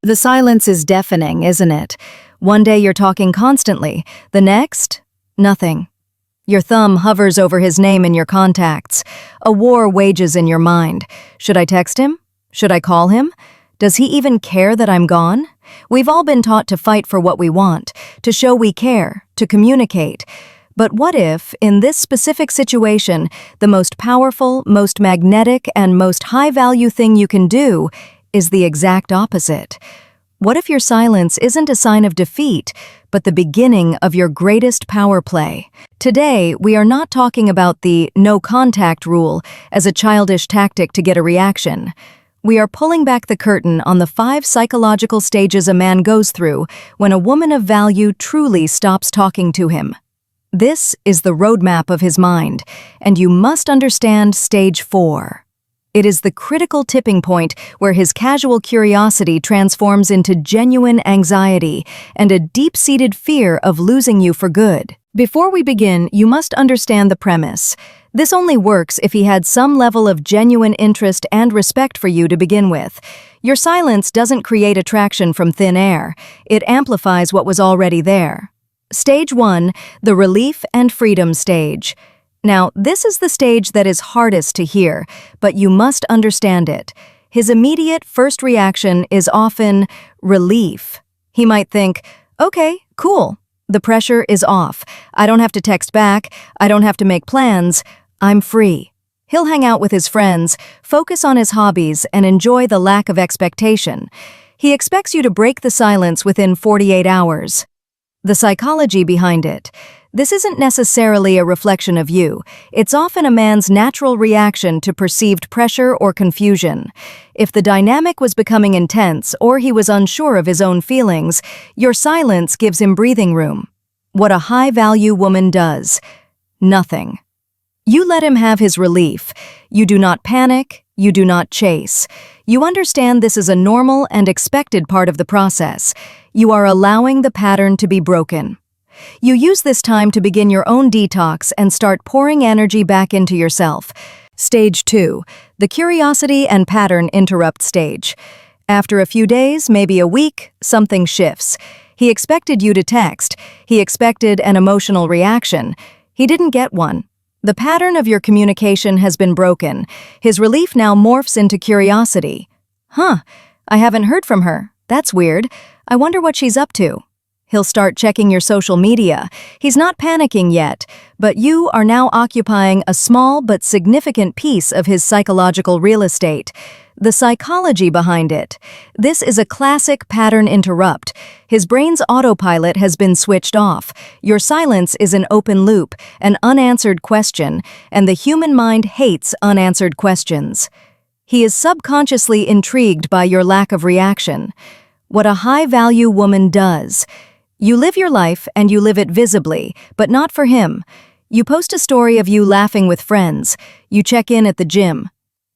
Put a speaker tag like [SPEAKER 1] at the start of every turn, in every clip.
[SPEAKER 1] The silence is deafening, isn't it? One day you're talking constantly, the next, nothing. Your thumb hovers over his name in your contacts. A war wages in your mind. Should I text him? Should I call him? Does he even care that I'm gone? We've all been taught to fight for what we want, to show we care, to communicate. But what if, in this specific situation, the most powerful, most magnetic, and most high-value thing you can do is the exact opposite? What if your silence isn't a sign of defeat, but the beginning of your greatest power play? Today, we are not talking about the no-contact rule as a childish tactic to get a reaction. We are pulling back the curtain on the 5 psychological stages a man goes through when a woman of value truly stops talking to him. This is the roadmap of his mind, and you must understand stage 4. It is the critical tipping point where his casual curiosity transforms into genuine anxiety and a deep-seated fear of losing you for good. Before we begin, you must understand the premise. This only works if he had some level of genuine interest and respect for you to begin with. Your silence doesn't create attraction from thin air. It amplifies what was already there. Stage 1, the relief and freedom stage. Now, this is the stage that is hardest to hear, but you must understand it. His immediate first reaction is often relief. He might think, okay, cool. The pressure is off. I don't have to text back. I don't have to make plans. I'm free. He'll hang out with his friends, focus on his hobbies, and enjoy the lack of expectation. He expects you to break the silence within 48 hours. The psychology behind it. This isn't necessarily a reflection of you. It's often a man's natural reaction to perceived pressure or confusion. If the dynamic was becoming intense or he was unsure of his own feelings, your silence gives him breathing room. What a high-value woman does. Nothing. You let him have his relief. You do not panic. You do not chase. You understand this is a normal and expected part of the process. You are allowing the pattern to be broken. You use this time to begin your own detox and start pouring energy back into yourself. Stage 2, the curiosity and pattern interrupt stage. After a few days, maybe a week, something shifts. He expected you to text. He expected an emotional reaction. He didn't get one. The pattern of your communication has been broken. His relief now morphs into curiosity. I haven't heard from her. That's weird. I wonder what she's up to. He'll start checking your social media. He's not panicking yet, but you are now occupying a small but significant piece of his psychological real estate. The psychology behind it. This is a classic pattern interrupt. His brain's autopilot has been switched off. Your silence is an open loop, an unanswered question, and the human mind hates unanswered questions. He is subconsciously intrigued by your lack of reaction. What a high-value woman does. You live your life and you live it visibly, but not for him. You post a story of you laughing with friends. You check in at the gym.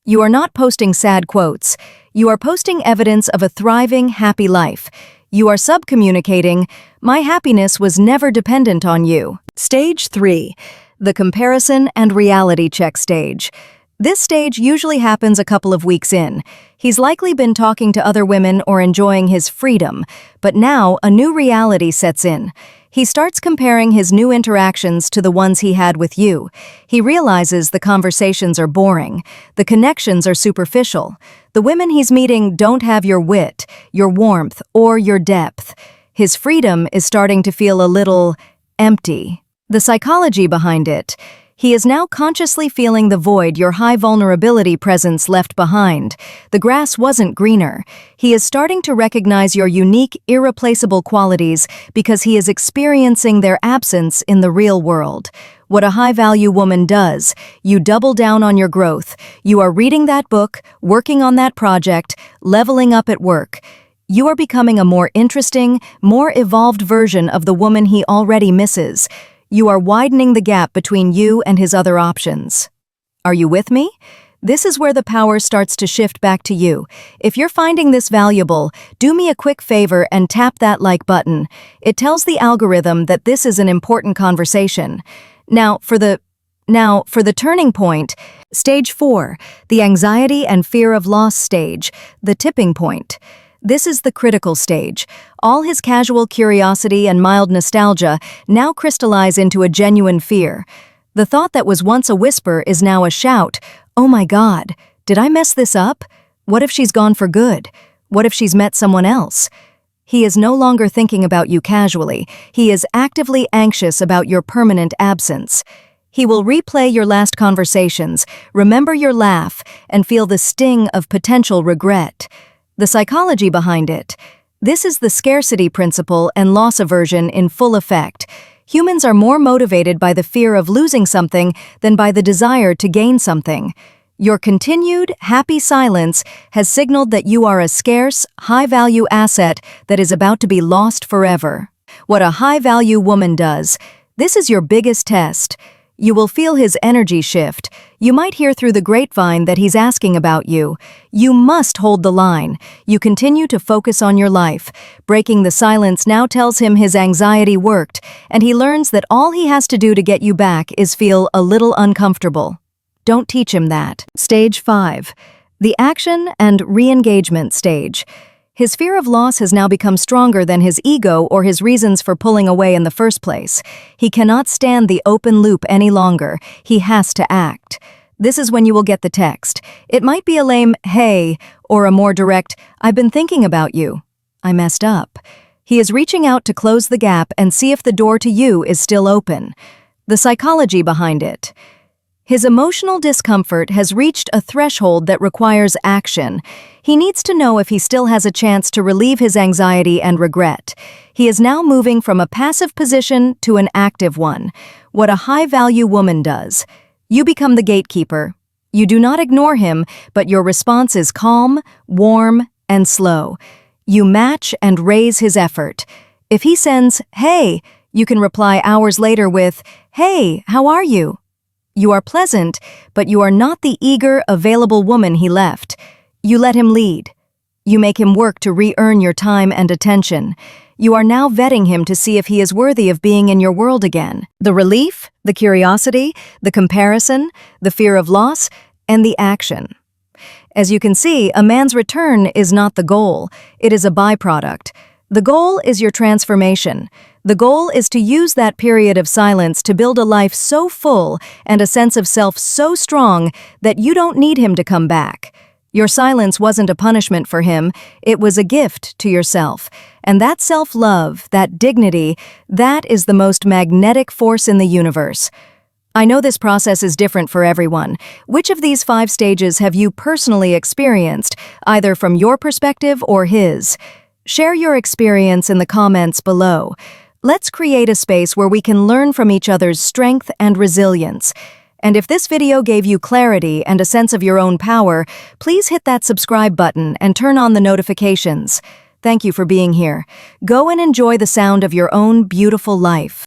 [SPEAKER 1] You are not posting sad quotes. You are posting evidence of a thriving, happy life. You are subcommunicating, my happiness was never dependent on you. Stage 3, the comparison and reality check stage. This stage usually happens a couple of weeks in. He's likely been talking to other women or enjoying his freedom, but now a new reality sets in. He starts comparing his new interactions to the ones he had with you. He realizes the conversations are boring. The connections are superficial. The women he's meeting don't have your wit, your warmth, or your depth. His freedom is starting to feel a little empty. The psychology behind it. He is now consciously feeling the void your high vulnerability presence left behind. The grass wasn't greener. He is starting to recognize your unique, irreplaceable qualities because he is experiencing their absence in the real world. What a high-value woman does, you double down on your growth. You are reading that book, working on that project, leveling up at work. You are becoming a more interesting, more evolved version of the woman he already misses. You are widening the gap between you and his other options. Are you with me? This is where the power starts to shift back to you. If you're finding this valuable, do me a quick favor and tap that like button. It tells the algorithm that this is an important conversation. Now, for the turning point, stage 4, the anxiety and fear of loss stage, the tipping point. This is the critical stage. All his casual curiosity and mild nostalgia now crystallize into a genuine fear. The thought that was once a whisper is now a shout. Oh my God, did I mess this up? What if she's gone for good? What if she's met someone else? He is no longer thinking about you casually. He is actively anxious about your permanent absence. He will replay your last conversations, remember your laugh, and feel the sting of potential regret. The psychology behind it. This is the scarcity principle and loss aversion in full effect. Humans are more motivated by the fear of losing something than by the desire to gain something. Your continued, happy silence has signaled that you are a scarce, high-value asset that is about to be lost forever. What a high-value woman does. This is your biggest test. You will feel his energy shift. You might hear through the grapevine that he's asking about you. You must hold the line. You continue to focus on your life. Breaking the silence now tells him his anxiety worked, and he learns that all he has to do to get you back is feel a little uncomfortable. Don't teach him that. Stage 5. The action and re-engagement stage. His fear of loss has now become stronger than his ego or his reasons for pulling away in the first place. He cannot stand the open loop any longer. He has to act. This is when you will get the text. It might be a lame, "Hey," or a more direct, "I've been thinking about you. I messed up." He is reaching out to close the gap and see if the door to you is still open. The psychology behind it. His emotional discomfort has reached a threshold that requires action. He needs to know if he still has a chance to relieve his anxiety and regret. He is now moving from a passive position to an active one. What a high-value woman does. You become the gatekeeper. You do not ignore him, but your response is calm, warm, and slow. You match and raise his effort. If he sends, "Hey," you can reply hours later with, "Hey, how are you?" You are pleasant, but you are not the eager, available woman he left. You let him lead. You make him work to re-earn your time and attention. You are now vetting him to see if he is worthy of being in your world again. The relief, the curiosity, the comparison, the fear of loss, and the action. As you can see, a man's return is not the goal. It is a byproduct. The goal is your transformation. The goal is to use that period of silence to build a life so full and a sense of self so strong that you don't need him to come back. Your silence wasn't a punishment for him, it was a gift to yourself. And that self-love, that dignity, that is the most magnetic force in the universe. I know this process is different for everyone. Which of these 5 stages have you personally experienced, either from your perspective or his? Share your experience in the comments below. Let's create a space where we can learn from each other's strength and resilience. And if this video gave you clarity and a sense of your own power, please hit that subscribe button and turn on the notifications. Thank you for being here. Go and enjoy the sound of your own beautiful life.